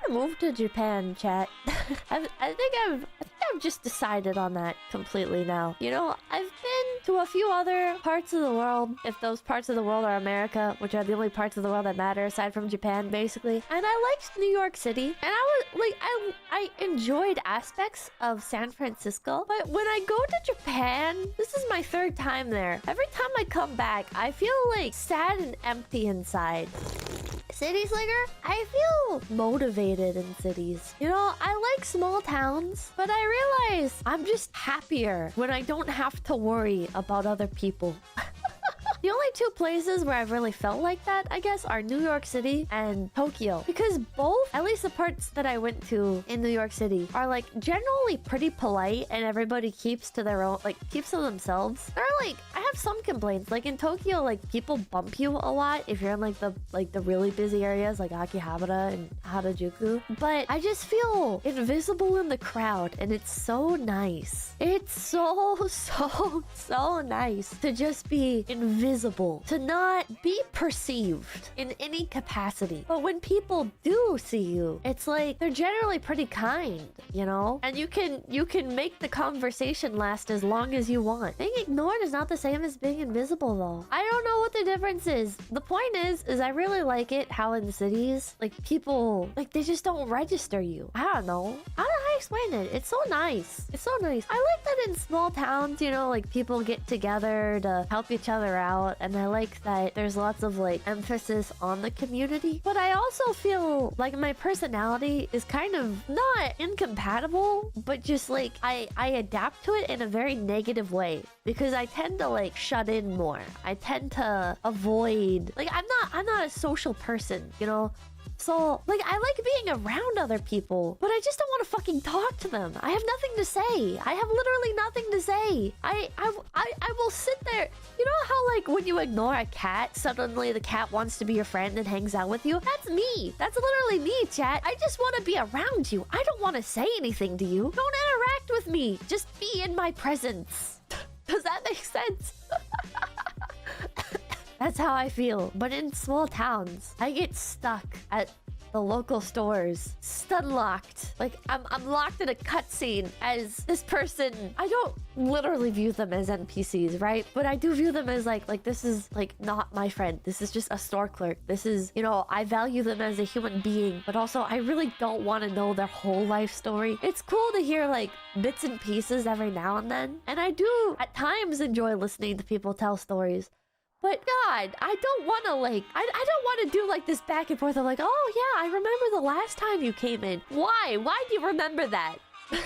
to move to Japan, chat. I think I've just decided on that completely now. You know, I've been to a few other parts of the world, if those parts of the world are America, which are the only parts of the world that matter aside from Japan, basically. And I liked New York City, and I enjoyed aspects of San Francisco. But when I go to Japan, this is my third time there. Every time I come back, I feel like sad and empty inside. City Slinger, I feel motivated in cities. You know, I like small towns, but I realize I'm just happier when I don't have to worry about other people. The only two places where I've really felt like that, I guess, are New York City and Tokyo. Because both, at least the parts that I went to in New York City, are like generally pretty polite and everybody keeps to their own, like keeps to themselves. There are like, I have some complaints. Like in Tokyo, like people bump you a lot if you're in like the really busy areas like Akihabara and Harajuku. But I just feel invisible in the crowd and it's so nice. It's so nice to just be invisible, to not be perceived in any capacity. But when people do see you, it's like they're generally pretty kind, you know? And you can make the conversation last as long as you want. Being ignored is not the same as being invisible though. I don't know what the difference is. The point is I really like it how in cities, like people, like they just don't register you. I don't know. How do I explain it? It's so nice. It's so nice. I like that in small towns, you know, like people get together to help each other out. And I like that there's lots of like emphasis on the community. But I also feel like my personality is kind of not incompatible, but just like I adapt to it in a very negative way because I tend to like shut in more. I tend to avoid, like I'm not a social person, you know? So, like, I like being around other people, but I just don't want to fucking talk to them. I have nothing to say. I have literally nothing to say. I will sit there. You know how, like, when you ignore a cat, suddenly the cat wants to be your friend and hangs out with you? That's me. That's literally me, chat. I just want to be around you. I don't want to say anything to you. Don't interact with me. Just be in my presence. Does that make sense? That's how I feel. But in small towns, I get stuck at the local stores, stun locked. Like I'm locked in a cutscene as this person. I don't literally view them as NPCs, right? But I do view them as like this is like not my friend. This is just a store clerk. This is, you know, I value them as a human being, but also I really don't want to know their whole life story. It's cool to hear like bits and pieces every now and then. And I do at times enjoy listening to people tell stories. But God, I don't want to like, I don't want to do like this back and forth of like, oh yeah, I remember the last time you came in. Why? Why do you remember that? Why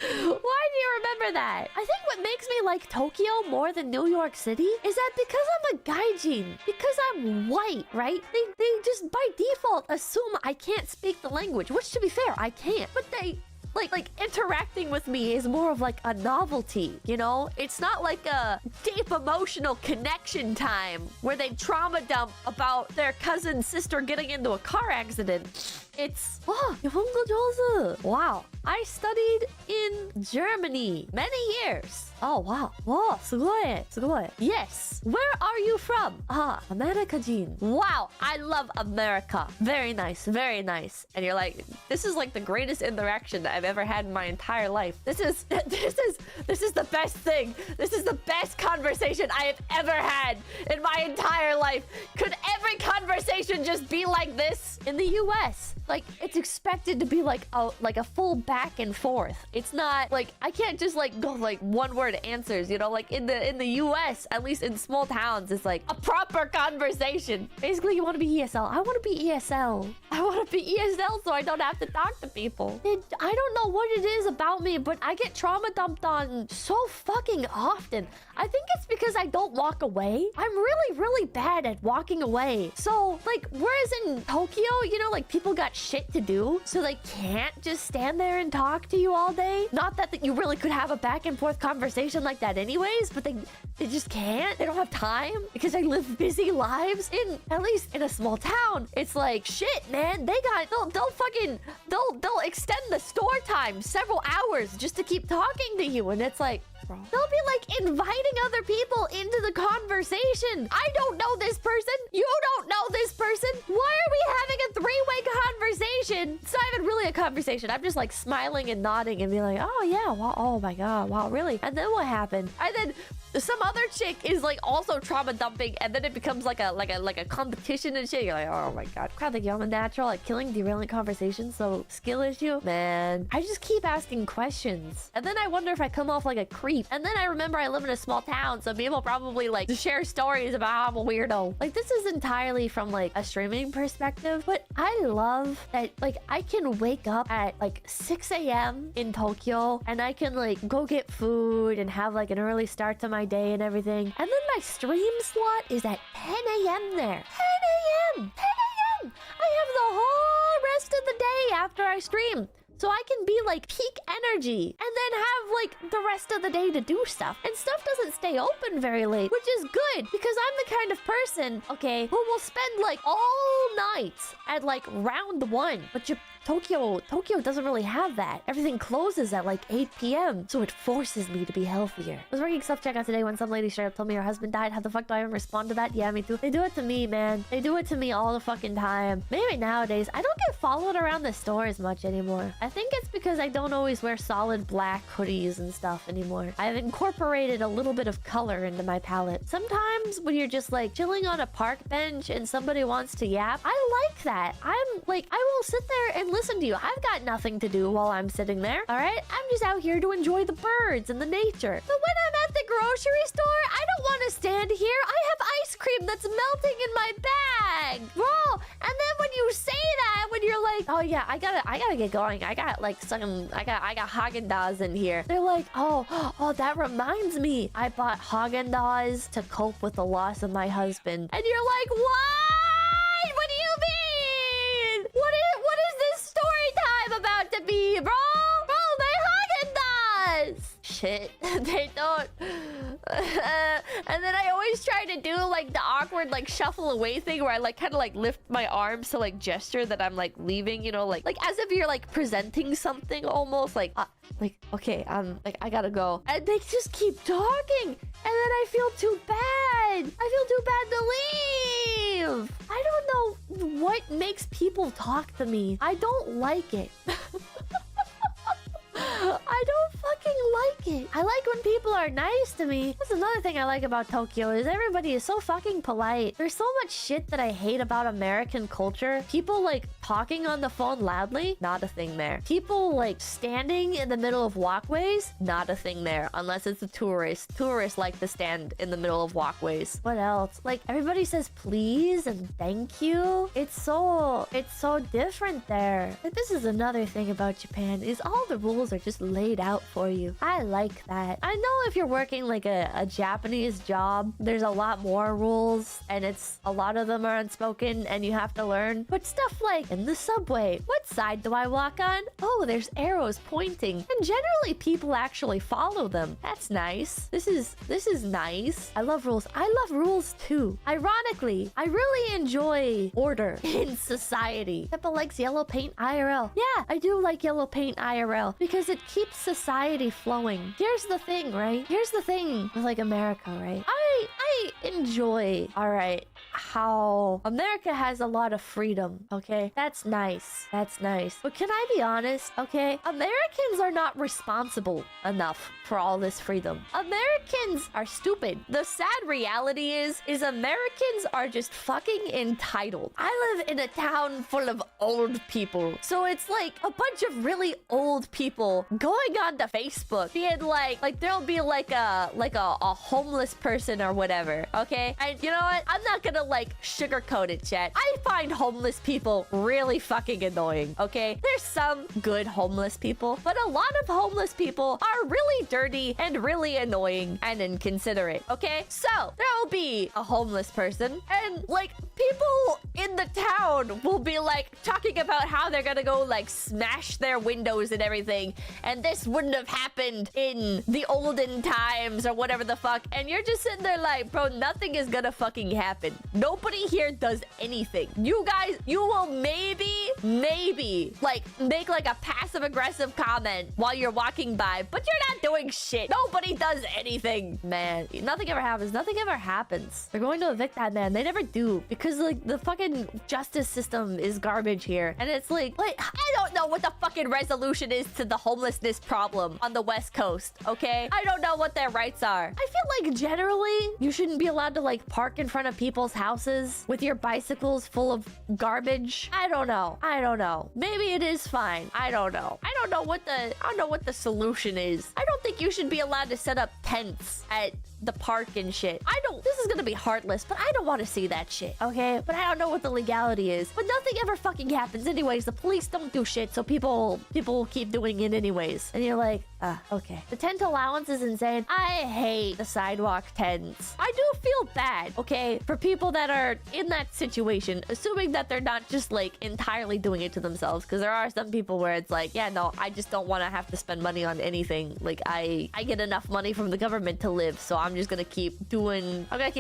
do you remember that? I think what makes me like Tokyo more than New York City is that because I'm a gaijin, because I'm white, right? They just by default assume I can't speak the language, which to be fair, I can't. But they... Like interacting with me is more of like a novelty, you know? It's not like a deep emotional connection time where they trauma dump about their cousin's sister getting into a car accident. It's, wow. I studied in Germany many years. Oh, wow. Wow, すごい. Yes. Where are you from? Ah, America-jin. Wow, I love America. Very nice, very nice. And you're like, this is like the greatest interaction that I've ever had in my entire life. This is the best thing. This is the best conversation I have ever had in my entire life. Could every conversation just be like this? In the US, like it's expected to be like a full back and forth. It's not like I can't just like go like one word answers, you know, like in the US, at least in small towns, it's like a proper conversation. Basically, you want to be ESL. I want to be ESL. I want to be ESL so I don't have to talk to people. I don't know what it is about me, but I get trauma dumped on so fucking often. I think it's because I don't walk away. I'm really bad at walking away. So like, whereas in Tokyo, you know, like people got shit to do, so they can't just stand there and talk to you all day. Not that you really could have a back and forth conversation like that anyways, but they just can't. They don't have time because they live busy lives. At least in a small town, it's like shit, man. They'll extend the store time several hours just to keep talking to you, and it's like, they'll be like inviting other people into the conversation. I don't know this person. You don't know this person. Why are we having a three-way conversation it's not even really a conversation. I'm just like smiling and nodding and being like, oh yeah, wow, oh my god, wow, really? And then what happened? And then some other chick is like also trauma dumping, and then it becomes like a competition and shit. You're like, oh my god, crap, like I'm a natural at killing, derailing conversations. So skill issue, man. I just keep asking questions, and then I wonder if I come off like a creep. And then I remember I live in a small town, so people probably like share stories about how I'm a weirdo. Like this is entirely from like a streaming perspective, but I love that like I can wake up at like 6 a.m. in Tokyo, and I can like go get food and have like an early start to my day and everything. And then my stream slot is at 10 a.m. there. 10 a.m. 10 a.m. I have the whole rest of the day after I stream. So I can be like peak energy and then have like the rest of the day to do stuff. And stuff doesn't stay open very late, which is good because I'm the kind of person, okay, who will spend like all night at like round one. But Tokyo doesn't really have that. Everything closes at like 8 p.m. So it forces me to be healthier. I was working self-checkout today when some lady straight up told me her husband died. How the fuck do I even respond to that? Yeah, me too. They do it to me, man. They do it to me all the fucking time. Maybe nowadays, I don't get followed around the store as much anymore. I think it's because I don't always wear solid black hoodies and stuff anymore. I've incorporated a little bit of color into my palette. Sometimes when you're just like chilling on a park bench and somebody wants to yap, I like that. I'm like, I will sit there and listen to you. I've got nothing to do while I'm sitting there, all right? I'm just out here to enjoy the birds and the nature. But when I'm at the grocery store, I don't want to stand here. I have ice cream that's melting in my bag, bro. And then when you say that, when you're like, oh yeah, I gotta get going. I got like I got Haagen-Dazs in here. They're like, oh, that reminds me. I bought Haagen-Dazs to cope with the loss of my husband. And you're like, what? What do you mean? What is this story time about to be, bro? Bro, my Haagen-Dazs. Shit, they don't. And then I always try to do like the awkward like shuffle away thing where I like kind of like lift my arms to like gesture that I'm like leaving, you know, like as if you're like presenting something almost like okay, like I gotta go. And they just keep talking, and then I feel too bad. I feel too bad to leave. I don't know what makes people talk to me. I don't like it. I don't fucking like it. I like when people are nice to me. That's another thing I like about Tokyo is everybody is so fucking polite. There's so much shit that I hate about American culture. People like talking on the phone loudly, not a thing there. People like standing in the middle of walkways, not a thing there. Unless it's a tourist. Tourists like to stand in the middle of walkways. What else? Like everybody says please and thank you. It's so different there. Like, this is another thing about Japan is all the rules are just laid out for you. I like that. I know if you're working like a Japanese job, there's a lot more rules and a lot of them are unspoken and you have to learn. But stuff like in the subway, what side do I walk on? Oh, there's arrows pointing. And generally people actually follow them. That's nice. This is nice. I love rules. I love rules too. Ironically, I really enjoy order in society. Pippa likes yellow paint IRL. Yeah, I do like yellow paint IRL because it keeps society flowing. Here's the thing, right? Here's the thing with like America, right? I enjoy, all right, how America has a lot of freedom, okay? That's nice. That's nice. But can I be honest, okay? Americans are not responsible enough for all this freedom. Americans are stupid. The sad reality is Americans are just fucking entitled. I live in a town full of old people. So it's like a bunch of really old people going on to Facebook being like there'll be like a homeless person or whatever, okay? And you know what? I'm not gonna like sugarcoat it, chat. I find homeless people really fucking annoying, okay? There's some good homeless people, but a lot of homeless people are really dirty and really annoying and inconsiderate, okay? So there will be a homeless person and like people in the town will be like talking about how they're gonna go like smash their windows and everything, and this wouldn't have happened in the olden times or whatever the fuck, and you're just sitting there like, bro, nothing is gonna fucking happen. Nobody here does anything. You guys, you will maybe like make like a passive aggressive comment while you're walking by, but you're not doing shit. Nobody does anything, man. Nothing ever happens. Nothing ever happens. They're going to evict that man. They never do because because like the fucking justice system is garbage here, and it's like I don't know what the fucking resolution is to the homelessness problem on the West Coast. Okay, I don't know what their rights are. I feel like generally you shouldn't be allowed to like park in front of people's houses with your bicycles full of garbage. I don't know. Maybe it is fine. I don't know. I don't know what the solution is. I don't think you should be allowed to set up tents at the park and shit. This is gonna be heartless, but I don't want to see that shit, okay? But I don't know what the legality is. But nothing ever fucking happens anyways. The police don't do shit, so people will keep doing it anyways. And you're like, okay. The tent allowance is insane. I hate the sidewalk tents. I do feel bad, okay, for people that are in that situation, assuming that they're not just like entirely doing it to themselves, because there are some people where it's like, yeah, no, I just don't want to have to spend money on anything. Like I get enough money from the government to live, so I'm just gonna keep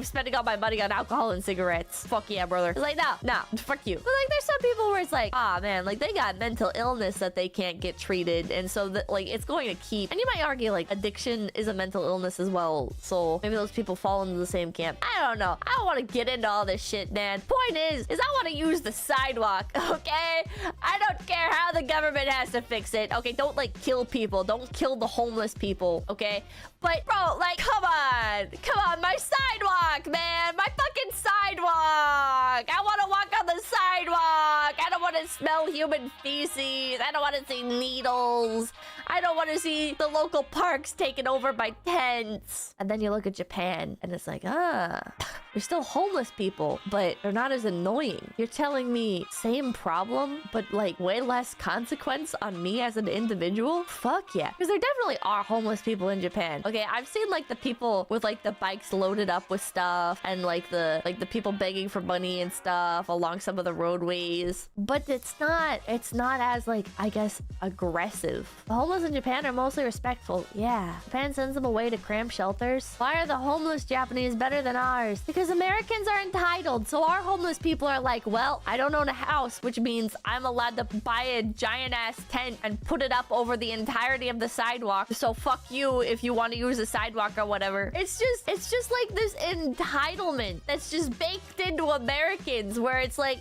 spending all my money on alcohol and cigarettes. Fuck yeah, brother. It's like, no, fuck you. But like, there's some people where it's like, man, like they got mental illness that they can't get treated, and so that like it's going to keep. And you might argue like addiction is a mental illness as well, so maybe those people fall into the same camp. I don't know. I don't want to get into all this shit, man. Point is I want to use the sidewalk, okay? I don't care how the government has to fix it, okay? Don't like kill people. Don't kill the homeless people, okay? But bro, like, come on, my sidewalk, man, my fucking sidewalk. I want to walk on the sidewalk. I don't want to smell human feces. I don't want to see needles. I don't want to see the local parks taken over by tents. And then you look at Japan, and it's like, there's still homeless people, but they're not as annoying. You're telling me same problem, but like way less consequence on me as an individual? Fuck yeah. Because there definitely are homeless people in Japan. Okay, I've seen like the people with like the bikes loaded up with stuff, and like the people begging for money and stuff along some of the roadways. But it's not as like, I guess, aggressive. The homeless in Japan are mostly respectful. Yeah. Japan sends them away to cramped shelters. Why are the homeless Japanese better than ours? Because Americans are entitled. So our homeless people are like, well, I don't own a house, which means I'm allowed to buy a giant ass tent and put it up over the entirety of the sidewalk. So fuck you if you want to use a sidewalk or whatever. It's just like this entitlement that's just baked into Americans, where it's like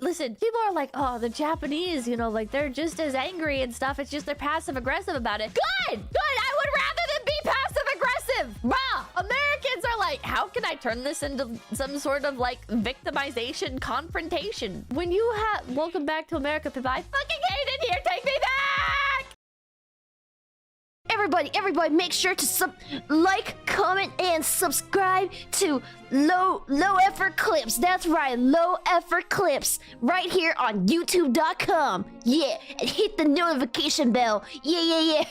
listen, people are like, oh, the Japanese, you know, like they're just as angry and stuff. It's just they're passive aggressive about it. Good. I would rather than be passive aggressive. Wow. Americans are like, how can I turn this into some sort of like victimization confrontation? When you have welcome back to America, Pippa. I fucking hate it here. Take me back. Everybody, make sure to like, comment, and subscribe to Low Effort Clips. That's right, Low Effort Clips, right here on YouTube.com. Yeah, and hit the notification bell. Yeah.